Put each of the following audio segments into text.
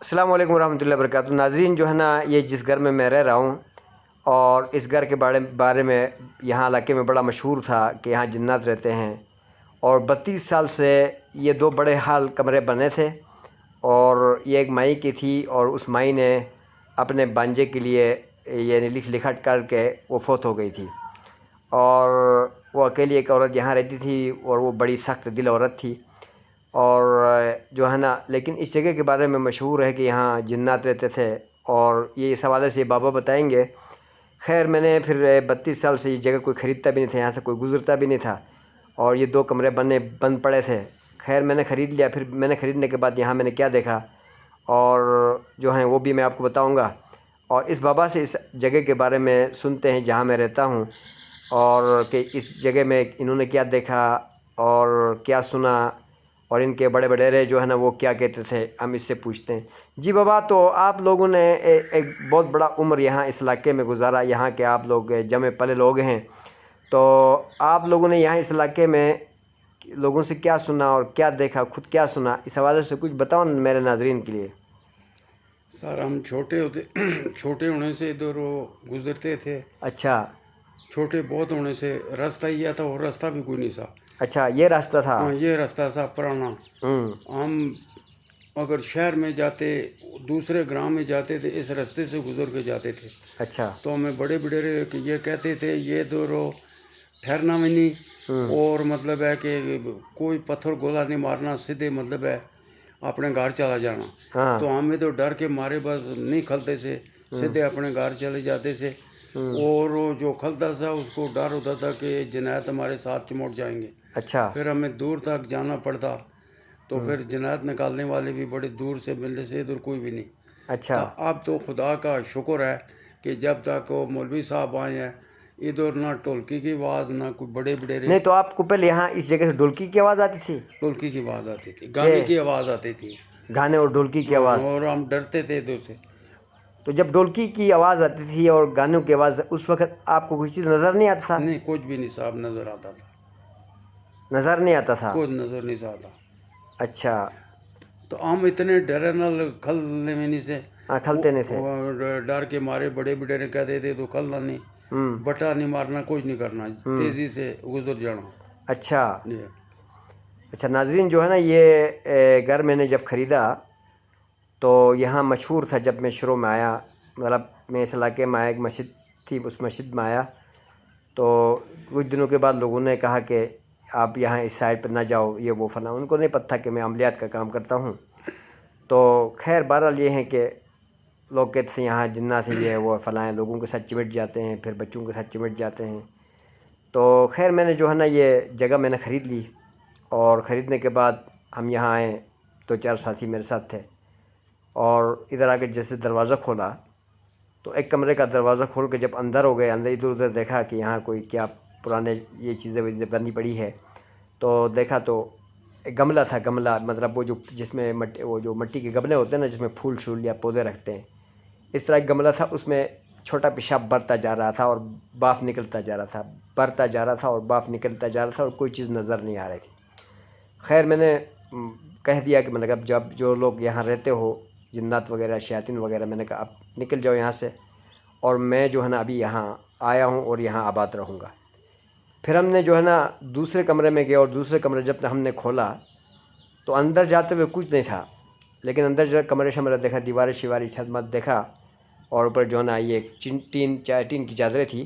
السلام علیکم ورحمۃ اللہ وبرکاتہ۔ ناظرین، جو ہے نا، یہ جس گھر میں رہ رہا ہوں اور اس گھر کے بارے میں یہاں علاقے میں بڑا مشہور تھا کہ یہاں جنات رہتے ہیں، اور 32 سال سے یہ 2 بڑے حال کمرے بنے تھے، اور یہ ایک مائی کی تھی، اور اس مائی نے اپنے بانجے کے لیے یعنی لکھٹ کر کے وہ فوت ہو گئی تھی، اور وہ اکیلی ایک عورت یہاں رہتی تھی، اور وہ بڑی سخت دل عورت تھی، اور جو ہے نا، لیکن اس جگہ کے بارے میں مشہور ہے کہ یہاں جنات رہتے تھے، اور یہ اس حوالے سے بابا بتائیں گے۔ خیر، میں نے پھر 32 سال سے یہ جگہ کوئی خریدتا بھی نہیں تھا، یہاں سے کوئی گزرتا بھی نہیں تھا، اور یہ 2 کمرے بند پڑے تھے۔ خیر، میں نے خرید لیا۔ پھر میں نے خریدنے کے بعد یہاں میں نے کیا دیکھا، اور جو ہیں وہ بھی میں آپ کو بتاؤں گا، اور اس بابا سے اس جگہ کے بارے میں سنتے ہیں جہاں میں رہتا ہوں، اور کہ اس جگہ میں انہوں نے کیا دیکھا اور کیا سنا، اور ان کے بڑے وڈیرے جو ہے نا وہ کیا کہتے تھے، ہم اس سے پوچھتے ہیں۔ جی بابا، تو آپ لوگوں نے ایک بہت بڑا عمر یہاں اس علاقے میں گزارا، یہاں کے آپ لوگ جمع پلے لوگ ہیں، تو آپ لوگوں نے یہاں اس علاقے میں لوگوں سے کیا سنا اور کیا دیکھا، خود کیا سنا، اس حوالے سے کچھ بتاؤ میرے ناظرین کے لیے۔ سر، ہم چھوٹے ہونے سے ادھر گزرتے تھے۔ اچھا چھوٹے بہت ہونے سے راستہ یہ تھا، اور راستہ بھی کوئی نہیں تھا۔ اچھا، یہ راستہ تھا۔ ہاں، یہ راستہ تھا پرانا۔ ہم اگر شہر میں جاتے، دوسرے گاؤں میں جاتے تھے، اس راستے سے گزر کے جاتے تھے، اچھا تو ہمیں بڑے بڑے یہ کہتے تھے یہ دورو ٹھہرنا بھی نہیں، اور مطلب ہے کہ کوئی پتھر گولا نہیں مارنا، سیدھے مطلب ہے اپنے گھر چلا جانا۔ ہاں تو ہمیں تو ڈر کے مارے بس نہیں کھلتے سے، سیدھے اپنے گھر چلے جاتے سے، اور جو کھلتا تھا اس کو ڈر ہوتا تھا کہ جنایت ہمارے ساتھ چمٹ جائیں گے، اچھا پھر ہمیں دور تک جانا پڑتا، تو پھر جنایت نکالنے والے بھی بڑے دور سے ملتے سے، ادھر کوئی بھی نہیں اچھا تھا۔ اب تو خدا کا شکر ہے کہ جب تک وہ مولوی صاحب آئے ہیں، ادھر نہ ڈھولکی کی آواز، نہ کوئی بڑے بڑے نہیں، تو آپ کو پہلے یہاں اس جگہ سے ڈھولکی کی آواز آتی تھی؟ ڈھولکی کی آواز آتی تھی، کہ گانے کی آواز آتی تھی، گانے اور ڈھولکی کی آواز؟ اور ہم ڈرتے تھے ادھر سے۔ تو جب ڈھولکی کی آواز آتی تھی اور گانوں کی آواز، اس وقت آپ کو کوئی چیز نظر نہیں آتا تھا؟ نہیں، کچھ بھی نہیں صاحب نظر آتا تھا، نظر نہیں آتا تھا؟ کچھ نظر نہیں آتا۔ اچھا، تو ہم اتنے ڈرے نہ کھلنے میں نہیں سے، ہاں، کھلتے نہیں تھے؟ ڈر کے مارے بڑے بڑے نے کہتے تھے تو کھلنا نہیں، بٹا نہیں مارنا، کچھ نہیں کرنا، تیزی سے گزر جانا۔ اچھا جی اچھا، ناظرین، جو ہے نا، یہ گھر میں نے جب خریدا تو یہاں مشہور تھا، جب میں شروع میں آیا، مطلب میں اس علاقے میں آیا، ایک مسجد تھی، اس مسجد میں آیا تو کچھ دنوں کے بعد لوگوں نے کہا کہ آپ یہاں اس سائڈ پہ نہ جاؤ، یہ وہ فلاں۔ ان کو نہیں پتہ تھا کہ میں عملیات کا کام کرتا ہوں۔ تو خیر، بہرحال یہ ہے کہ لوگ کہتے ہیں یہاں جنات ہیں، یہ وہ فلاں، لوگوں کے ساتھ چمٹ جاتے ہیں، پھر بچوں کے ساتھ چمٹ جاتے ہیں۔ تو خیر، میں نے جو ہے نا یہ جگہ میں نے خرید لی، اور خریدنے کے بعد ہم یہاں آئے، 2-4 ساتھی میرے ساتھ تھے، اور ادھر آ کے جیسے دروازہ کھولا تو ایک کمرے کا دروازہ کھول کے جب اندر ہو گئے، اندر ادھر ادھر دیکھا کہ یہاں کوئی کیا پرانے یہ چیزیں ویزیں بنی پڑی ہے، تو دیکھا تو ایک گملہ تھا، گملہ مطلب وہ جو جس میں وہ جو مٹی کے گملے ہوتے ہیں نا، جس میں پھول شول یا پودے رکھتے ہیں، اس طرح ایک گملہ تھا، اس میں چھوٹا پیشاب برتا جا رہا تھا اور باف نکلتا جا رہا تھا، برتا جا رہا تھا اور باف نکلتا جا رہا تھا، اور کوئی چیز نظر نہیں آ رہی تھی۔ خیر، میں نے کہہ دیا کہ مطلب جب جو لوگ یہاں رہتے ہو، جنات وغیرہ شیاطین وغیرہ، میں نے کہا آپ نکل جاؤ یہاں سے، اور میں جو ہے نا ابھی یہاں آیا ہوں اور یہاں آباد رہوں گا۔ پھر ہم نے جو ہے نا دوسرے کمرے میں گئے، اور دوسرے کمرے جب ہم نے کھولا تو اندر جاتے ہوئے کچھ نہیں تھا، لیکن اندر جو کمرے شمرے دیکھا، دیواریں شیواری چھت مت دیکھا، اور اوپر جو ہے نا یہ ٹین کی چادریں تھی،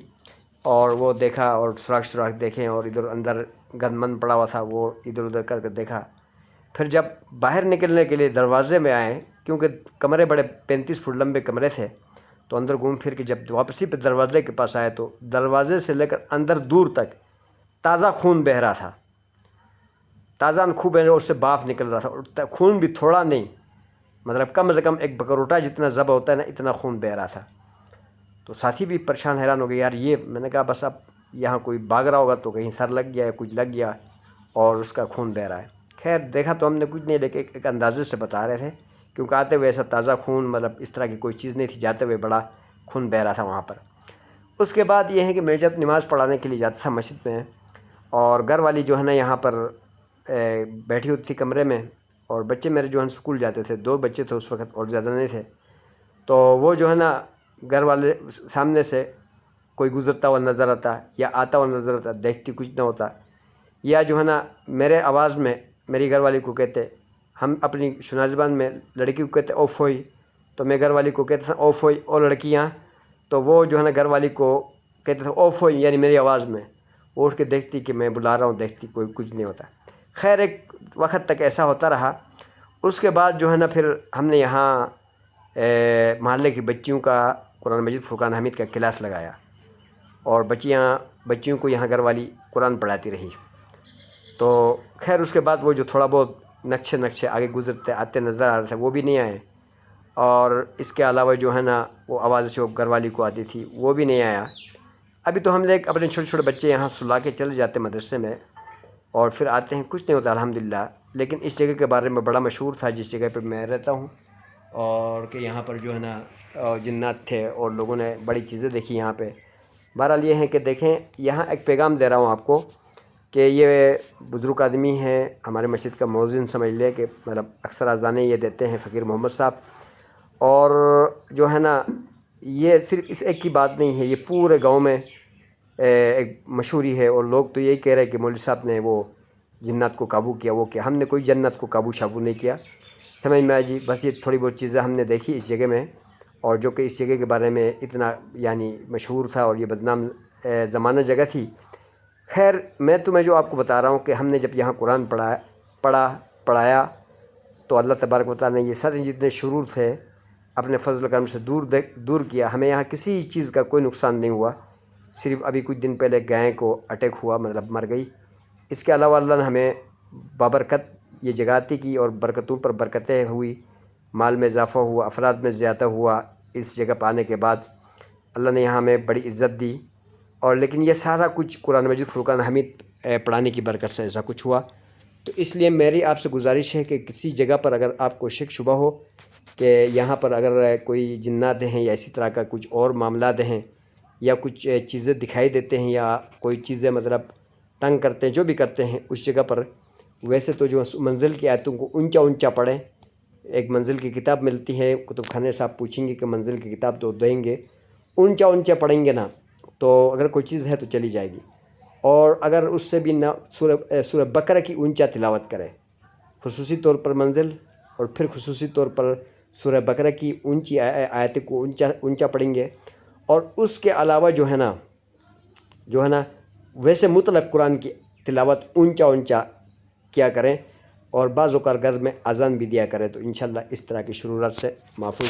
اور وہ دیکھا، اور سوراخ دیکھیں، اور ادھر اندر گند من پڑا ہوا تھا، وہ ادھر ادھر کر کے دیکھا۔ پھر جب باہر نکلنے کے لیے دروازے میں آئے، کیونکہ کمرے بڑے 35 فٹ لمبے کمرے تھے، تو اندر گھوم پھر کے جب واپسی پہ دروازے کے پاس آئے تو دروازے سے لے کر اندر دور تک تازہ خون بہہ رہا تھا، تازہ خون بہہ رہا، اس سے باف نکل رہا تھا، اور خون بھی تھوڑا نہیں، مطلب کم سے کم ایک بکروٹا جتنا ذبح ہوتا ہے نا، اتنا خون بہہ رہا تھا۔ تو ساتھی بھی پریشان حیران ہو گئے، یار یہ، میں نے کہا بس اب یہاں کوئی بھاگ رہا ہوگا تو کہیں سر لگ گیا یا کچھ لگ گیا اور اس کا خون بہہ رہا ہے۔ خیر، دیکھا تو ہم نے کچھ نہیں، لیکن ایک اندازے سے بتا رہے تھے، کیونکہ آتے ہوئے ایسا تازہ خون، مطلب اس طرح کی کوئی چیز نہیں تھی، جاتے ہوئے بڑا خون بہہ رہا تھا وہاں پر۔ اس کے بعد یہ ہے کہ میں جب نماز پڑھانے کے لیے جاتا تھا مسجد میں، اور گھر والی جو ہے نا یہاں پر بیٹھی ہوئی تھی کمرے میں، اور بچے میرے جو ہے اسکول جاتے تھے، 2 بچے تھے اس وقت اور زیادہ نہیں تھے. تو وہ جو ہے نا گھر والے سامنے سے کوئی گزرتا ہوا نظر آتا یا آتا ہوا نظر آتا، دیکھتی کچھ نہ ہوتا، یا جو ہے نا میرے آواز میں میری گھر والی کو کہتے، ہم اپنی شناہ زبان میں لڑکی کو کہتے اوف ہوئی، تو میں گھر والی کو کہتا تھا اوف ہوئی او لڑکیاں، تو وہ جو ہے نا گھر والی کو کہتے تھے اوف ہوئی، یعنی میری آواز میں وہ اٹھ کے دیکھتی کہ میں بلا رہا ہوں، دیکھتی کوئی کچھ نہیں ہوتا. خیر ایک وقت تک ایسا ہوتا رہا. اس کے بعد جو ہے نا پھر ہم نے یہاں محلے کی بچیوں کا قرآن مجید فرقان حمید کا کلاس لگایا، اور بچیوں کو یہاں گھر والی قرآن پڑھاتی رہی. تو خیر اس کے بعد وہ جو تھوڑا بہت نقشے آگے گزرتے آتے نظر آ رہے تھے وہ بھی نہیں آئے، اور اس کے علاوہ جو ہے نا وہ آواز جو گھر والی کو آتی تھی وہ بھی نہیں آیا. ابھی تو ہم لوگ اپنے چھوٹے چھوٹے بچے یہاں سلا کے چلے جاتے مدرسے میں، اور پھر آتے ہیں، کچھ نہیں ہوتا الحمدللہ. لیکن اس جگہ کے بارے میں بڑا مشہور تھا جس جگہ پہ میں رہتا ہوں، اور کہ یہاں پر جو ہے نا جنات تھے اور لوگوں نے بڑی چیزیں دیکھی یہاں پہ. بہرحال یہ ہے کہ دیکھیں، یہاں ایک پیغام دے رہا ہوں آپ کو کہ یہ بزرگ آدمی ہیں، ہمارے مسجد کا مؤذن سمجھ لے کہ مطلب اکثر اذانیں یہ دیتے ہیں فقیر محمد صاحب. اور جو ہے نا یہ صرف اس ایک کی بات نہیں ہے، یہ پورے گاؤں میں ایک مشہوری ہے، اور لوگ تو یہی کہہ رہے ہیں کہ مولوی صاحب نے وہ جنات کو قابو کیا، وہ کیا. ہم نے کوئی جنت کو قابو شابو نہیں کیا، سمجھ میں آئی جی. بس یہ تھوڑی بہت چیزیں ہم نے دیکھی اس جگہ میں، اور جو کہ اس جگہ کے بارے میں اتنا یعنی مشہور تھا اور یہ بدنام زمانہ جگہ تھی. خیر میں تمہیں جو آپ کو بتا رہا ہوں کہ ہم نے جب یہاں قرآن پڑھایا تو اللہ تبارک و تعالیٰ نے یہ سارے جتنے شرور تھے اپنے فضل و کرم سے دور کیا. ہمیں یہاں کسی چیز کا کوئی نقصان نہیں ہوا، صرف ابھی کچھ دن پہلے گائے کو اٹیک ہوا، مطلب مر گئی. اس کے علاوہ اللہ نے ہمیں بابرکت یہ جگہ عطا کی، اور برکتوں پر برکتیں ہوئی، مال میں اضافہ ہوا، افراد میں زیادہ ہوا. اس جگہ پہ آنے کے بعد اللہ نے یہاں ہمیں بڑی عزت دی. اور لیکن یہ سارا کچھ قرآن مجید فرقان حمید پڑھانے کی برکت سے ایسا کچھ ہوا. تو اس لیے میری آپ سے گزارش ہے کہ کسی جگہ پر اگر آپ کو شک شبہ ہو کہ یہاں پر اگر کوئی جنات ہیں یا اسی طرح کا کچھ اور معاملات ہیں، یا کچھ چیزیں دکھائی دیتے ہیں، یا کوئی چیزیں مطلب تنگ کرتے ہیں، جو بھی کرتے ہیں اس جگہ پر، ویسے تو جو منزل کی آیتوں کو اونچا پڑھیں. ایک منزل کی کتاب ملتی ہے، کتب خانے صاحب پوچھیں گے کہ منزل کی کتاب تو دیں گے، اونچا پڑھیں گے نا تو اگر کوئی چیز ہے تو چلی جائے گی. اور اگر اس سے بھی نہ سورہ بقرہ کی اونچا تلاوت کرے، خصوصی طور پر منزل، اور پھر خصوصی طور پر سورہ بقرہ کی اونچی آیت کو اونچا پڑھیں گے. اور اس کے علاوہ جو ہے نا ویسے مطلق قرآن کی تلاوت اونچا کیا کریں، اور بعض اوقات گھر میں اذان بھی دیا کریں، تو انشاءاللہ اس طرح کی شرورات سے محفوظ